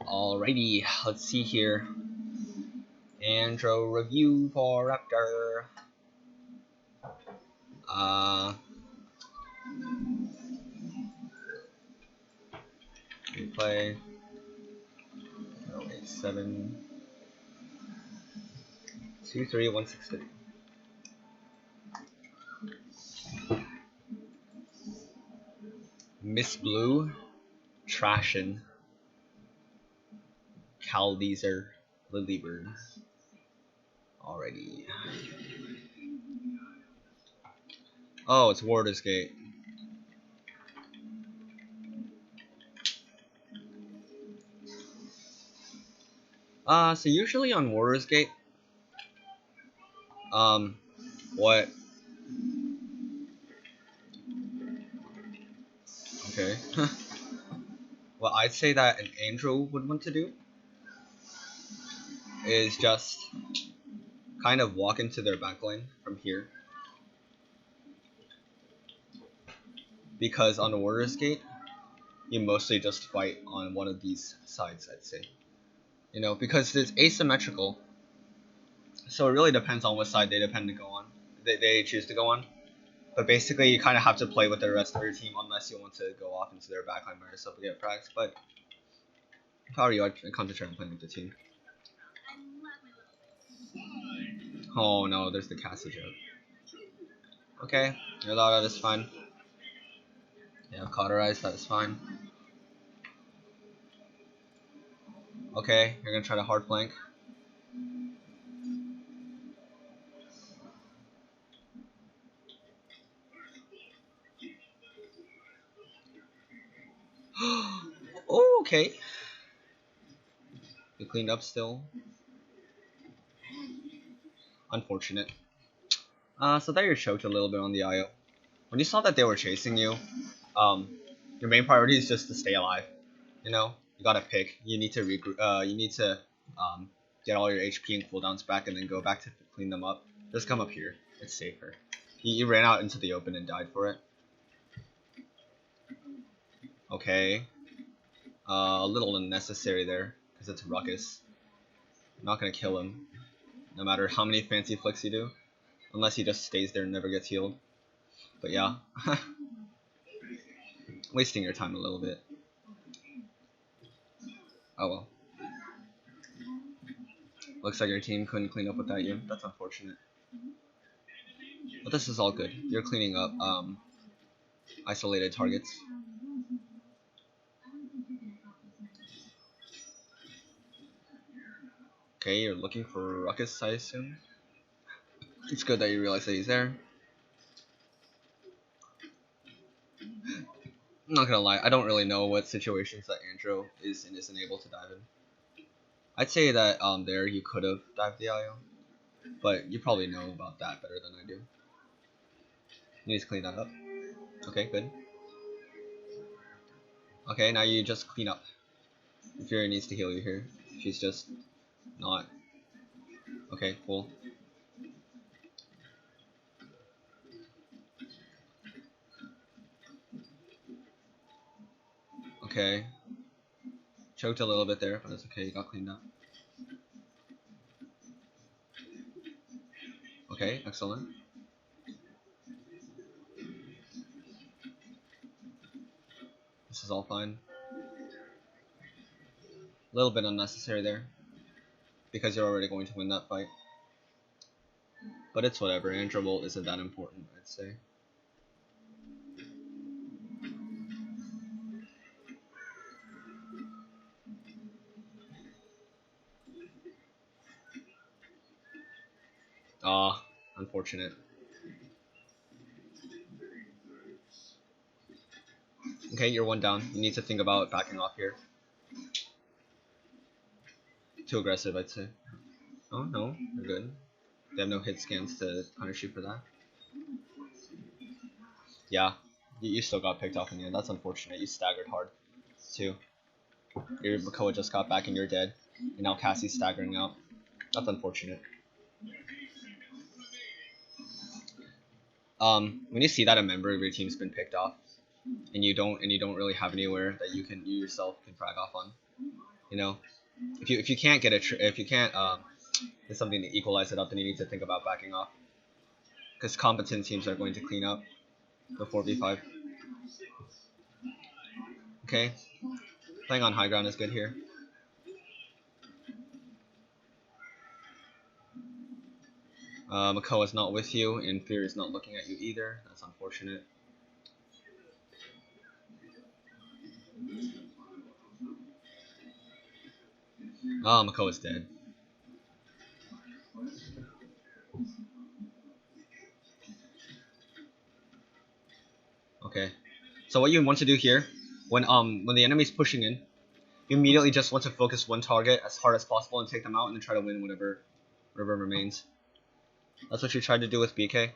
Alrighty, let's see here. Andro review for Raptor. Replay. 087 23163. Miss Blue, Trashin, Caldeezer, Lilybird. Alrighty. Oh, it's Warder's Gate. So usually on Warder's Gate, what? Okay. Well, I'd say that an andro would want to do is just kind of walk into their backline from here. Because on the Warrior's Gate, you mostly just fight on one of these sides, I'd say. You know, because it's asymmetrical. So it really depends on what side they go on. They choose to go on. But basically, you kind of have to play with the rest of your team unless you want to go off into their backline by yourself to get frags. But if I were you, I'd concentrate on playing with the team. Oh no, there's the Cassie joke. Okay, your lot is fine. Yeah, cauterize, that is fine. Okay, you're gonna try to hard flank. Oh, okay. You cleaned up still. Unfortunate. So there you're choked a little bit on the IO. When you saw that they were chasing you, your main priority is just to stay alive. You know, you gotta pick. You need to regroup. You need to get all your HP and cooldowns back, and then go back to clean them up. Just come up here. It's safer. You ran out into the open and died for it. Okay. A little unnecessary there, because it's Ruckus. I'm not gonna kill him, no matter how many fancy flicks you do. Unless he just stays there and never gets healed. But yeah. Wasting your time a little bit. Oh well. Looks like your team couldn't clean up without you. That's unfortunate. But this is all good. You're cleaning up isolated targets. Okay, you're looking for Ruckus, I assume. It's good that you realize that he's there. I'm not gonna lie, I don't really know what situations that andro is and isn't able to dive in. I'd say that there you could have dived the IO, but you probably know about that better than I do. You need to clean that up. Okay, good. Okay, now you just clean up. Fury needs to heal you here. She's just not. Okay, cool. Okay. Choked a little bit there, but it's okay, you got cleaned up. Okay, excellent. This is all fine. A little bit unnecessary there, because you're already going to win that fight. But it's whatever, andro bolt isn't that important, I'd say. Ah, unfortunate. Okay, you're one down. You need to think about backing off here. Too aggressive, I'd say. Oh, no, you're good. They have no hit scans to punish you for that. Yeah, you still got picked off in the end. That's unfortunate. You staggered hard, too. Your Makoa just got back and you're dead. And now Cassie's staggering out. That's unfortunate. When you see that a member of your team's been picked off, and you don't really have anywhere that you yourself can frag off on, You know, if you can't get if you can't get something to equalize it up, then you need to think about backing off. Because competent teams are going to clean up the 4v5. Okay, playing on high ground is good here. Makoa's not with you, and Fear is not looking at you either. That's unfortunate. Oh, Makoa's dead. Okay. So what you want to do here, when the enemy's pushing in, you immediately just want to focus one target as hard as possible and take them out, and then try to win whatever remains. That's what you tried to do with BK.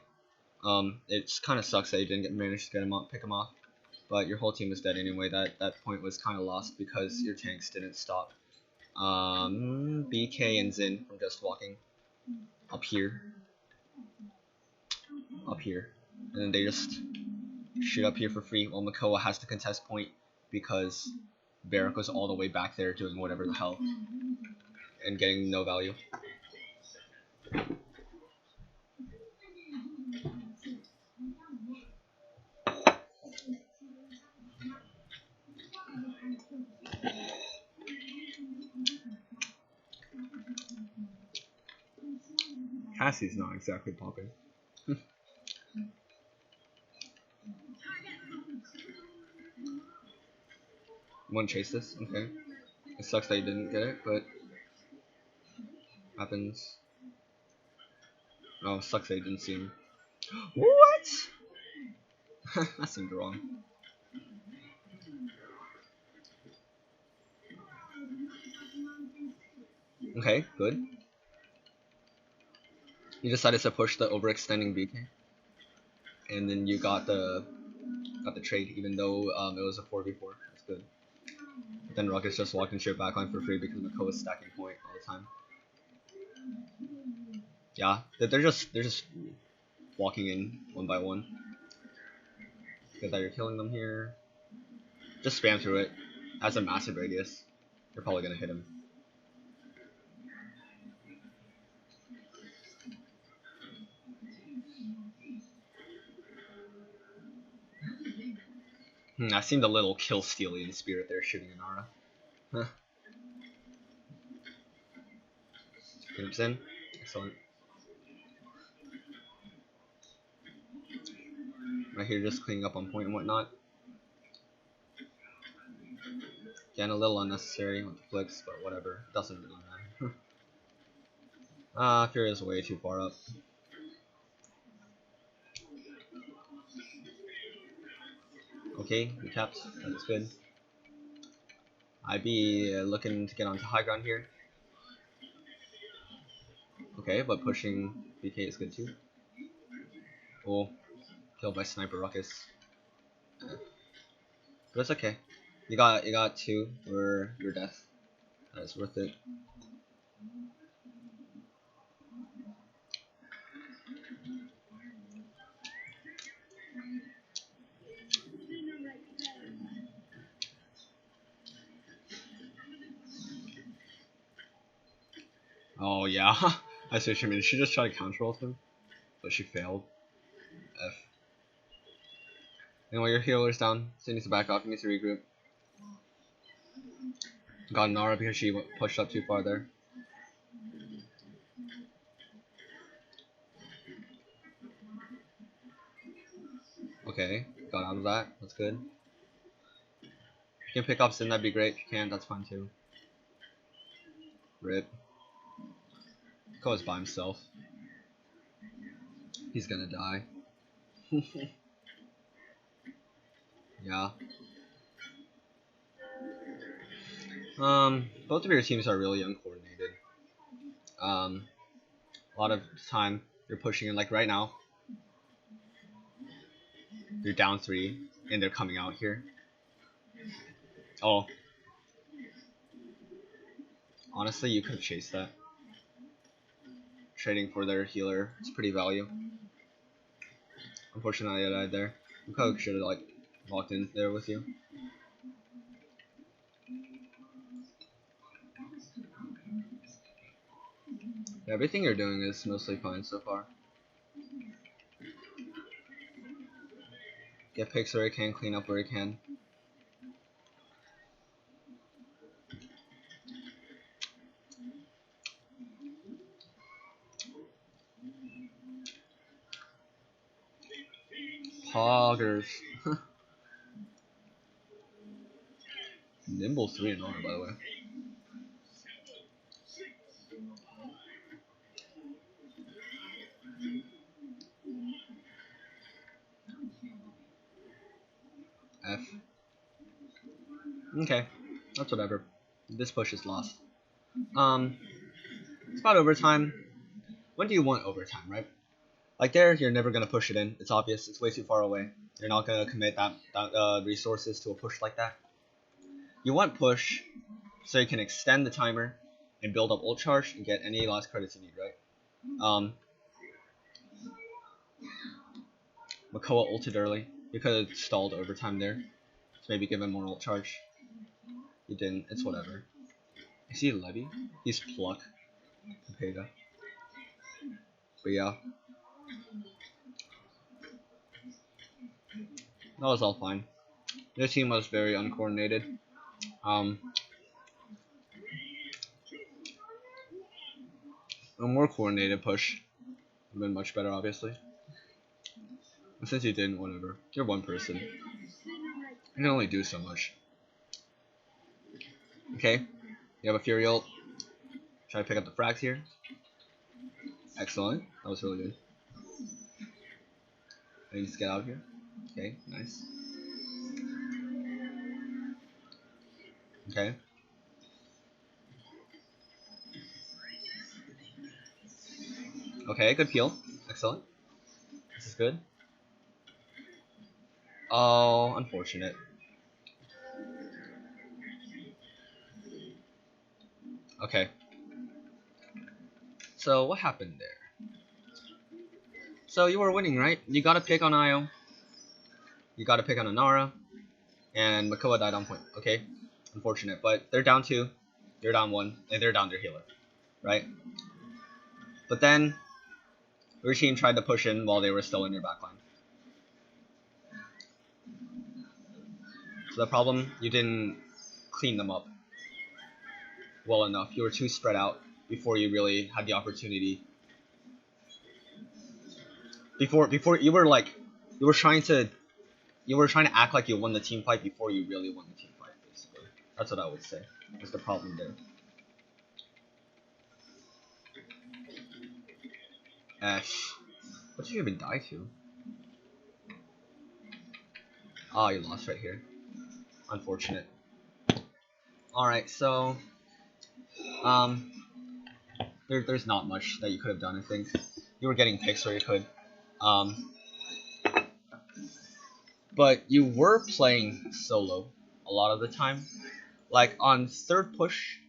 It kind of sucks that you didn't manage to get him off, pick him off, but your whole team is dead anyway. That point was kind of lost because your tanks didn't stop. BK and Zin from just walking up here, and then they just shoot up here for free. While Makoa has to contest point because Barrack was all the way back there doing whatever the hell and getting no value. Cassie's not exactly popping. Want to chase this? Okay. It sucks that you didn't get it, but happens. Oh, it sucks that you didn't see him. What? That seemed wrong. Okay, good. You decided to push the overextending BK, and then you got the trade, even though it was a 4v4. That's good. But then Ruckus just walked into your backline for free because Makoa was stacking point all the time. Yeah, they're just walking in one by one. Good that you're killing them here. Just spam through it. Has a massive radius. You're probably gonna hit him. I seemed a little kill stealy in spirit there, shooting an aura. Huh. Groups in. Excellent. Right here, just cleaning up on point and whatnot. Again, a little unnecessary with the flicks, but whatever. Doesn't really matter. Fury is way too far up. Okay, we tapped. That is good. I'd be looking to get onto high ground here. Okay, but pushing BK is good too. Cool. Killed by Sniper Ruckus. But it's okay. You got two for your death. That is worth it. Oh yeah, I see what you mean. She just tried to counter ult him, but she failed. F. Anyway, your healer's down, so you need to back off. You need to regroup. Got Nara because she pushed up too far there. Okay, got out of that. That's good. If you can pick up Sin, that'd be great. If you can't, that's fine too. Rip. Goes by himself. He's gonna die. Yeah. Both of your teams are really uncoordinated. A lot of time you're pushing in, like right now. You're down 3, and they're coming out here. Oh. Honestly, you could have chased that. Trading for their healer is pretty value. Unfortunately, I died there. I probably should have walked in there with you. Everything you're doing is mostly fine so far. Get picks where you can, clean up where you can. Poggers. Nimble 3 and R, by the way. F. Okay, that's whatever. This push is lost. It's about overtime. When do you want overtime, right? Like there, you're never gonna push it in. It's obvious. It's way too far away. You're not gonna commit that resources to a push like that. You want push so you can extend the timer and build up ult charge and get any last credits you need, right? Makoa ulted early. You could have stalled overtime there. So maybe give him more ult charge. You didn't. It's whatever. Is he Levy? He's Pluck. Pega. But yeah. That was all fine. Their team was very uncoordinated. A more coordinated push would have been much better, obviously. And since you didn't, whatever. You're one person. You can only do so much. Okay. You have a Fury ult. Try to pick up the frags here. Excellent. That was really good. I need to get out of here. Okay, nice. Okay. Okay, good peel. Excellent. This is good. Oh, unfortunate. Okay. So, what happened there? So, you were winning, right? You got to pick on Io. You got to pick on Anara. And Makoa died on point. Okay. Unfortunate. But they're down 2. You're down 1. And they're down their healer. Right? But then, your team tried to push in while they were still in your backline. So the problem, you didn't clean them up well enough. You were too spread out before you really had the opportunity. Before you were like, you were trying to act like you won the team fight before you really won the team fight. Basically, that's what I would say. That's the problem there. Ash, what did you even die to? Oh, you lost right here. Unfortunate. All right, so there's not much that you could have done. I think you were getting picks where you could. But you were playing solo a lot of the time. Like on third push,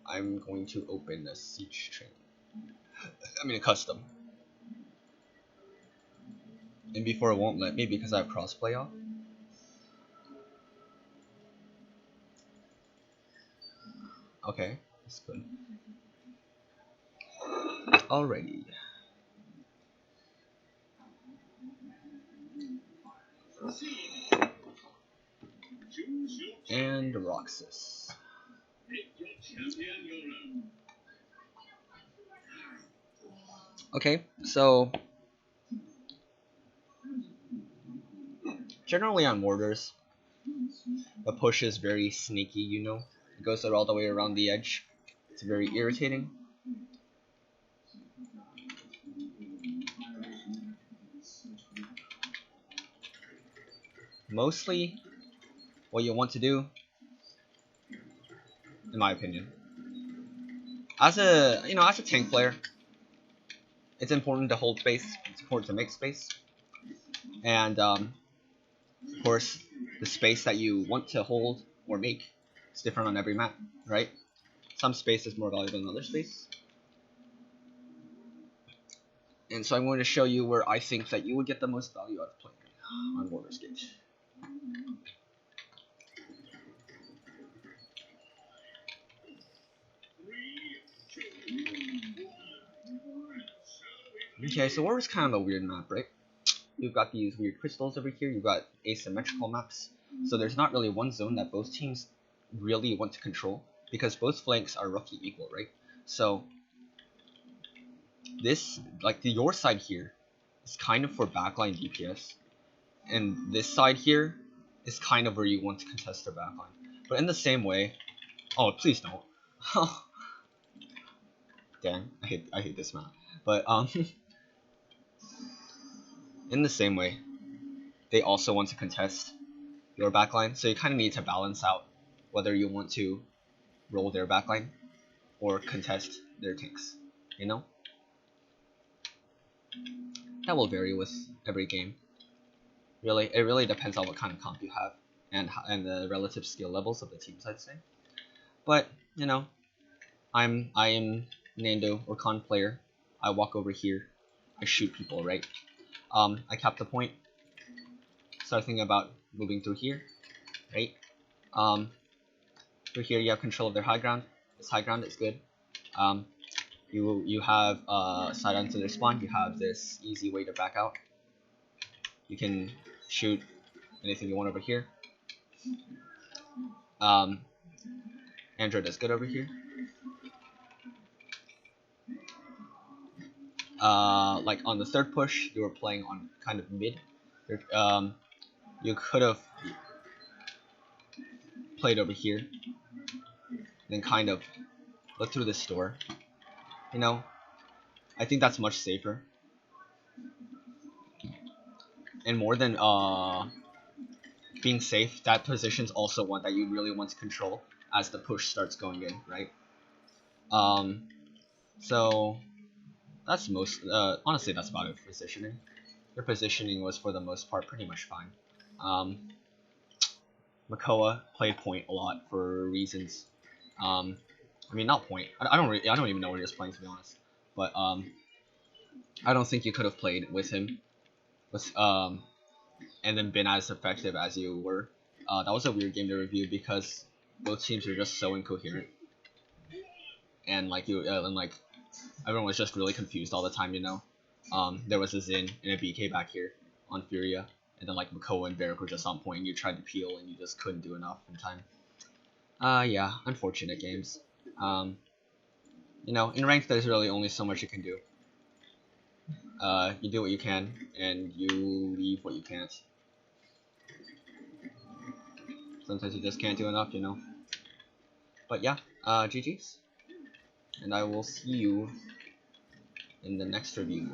I'm going to open a siege train. I mean a custom. And before it won't let me because I have crossplay off. Okay, that's good. Alrighty. And Roxas. Okay, so generally on mortars, the push is very sneaky, you know. It goes all the way around the edge. It's very irritating. Mostly, what you want to do, in my opinion, as a tank player, it's important to hold space. It's important to make space, and of course, the space that you want to hold or make is different on every map, right? Some space is more valuable than other space. And so I'm going to show you where I think that you would get the most value out of playing on Baldur's Gate. Okay, so War is kind of a weird map, right? You've got these weird crystals over here, you've got asymmetrical maps, so there's not really one zone that both teams really want to control, because both flanks are roughly equal, right? So this, like your side here, is kind of for backline DPS, and this side here is kind of where you want to contest their backline. But in the same way, oh please don't. Dang, I hate this map. But in the same way, they also want to contest your backline, so you kind of need to balance out whether you want to roll their backline or contest their tanks. You know, that will vary with every game. Really, it really depends on what kind of comp you have and the relative skill levels of the teams, I'd say. But you know, I am Nando or Con player. I walk over here, I shoot people, right? I cap the point. Start thinking about moving through here, right? Through here you have control of their high ground. This high ground is good. You have side onto their spawn. You have this easy way to back out. You can shoot anything you want over here. Andro does good over here. Like on the third push, you were playing on kind of mid. You could have played over here, then kind of look through this door. You know, I think that's much safer. And more than being safe, that position's also one that you really want to control as the push starts going in, right? So that's honestly that's about it for positioning. Your positioning was for the most part pretty much fine. Makoa played point a lot for reasons. I mean not point. I don't even know what he was playing, to be honest. But I don't think you could have played with him. And then been as effective as you were. That was a weird game to review because both teams were just so incoherent, and like everyone was just really confused all the time. You know, there was a Xin and a BK back here on Furia, and then like Makoa and Varric were just on point. And you tried to peel and you just couldn't do enough in time. Yeah, unfortunate games. You know, in ranked there's really only so much you can do. You do what you can, and you leave what you can't. Sometimes you just can't do enough, you know. But yeah, GG's. And I will see you in the next review.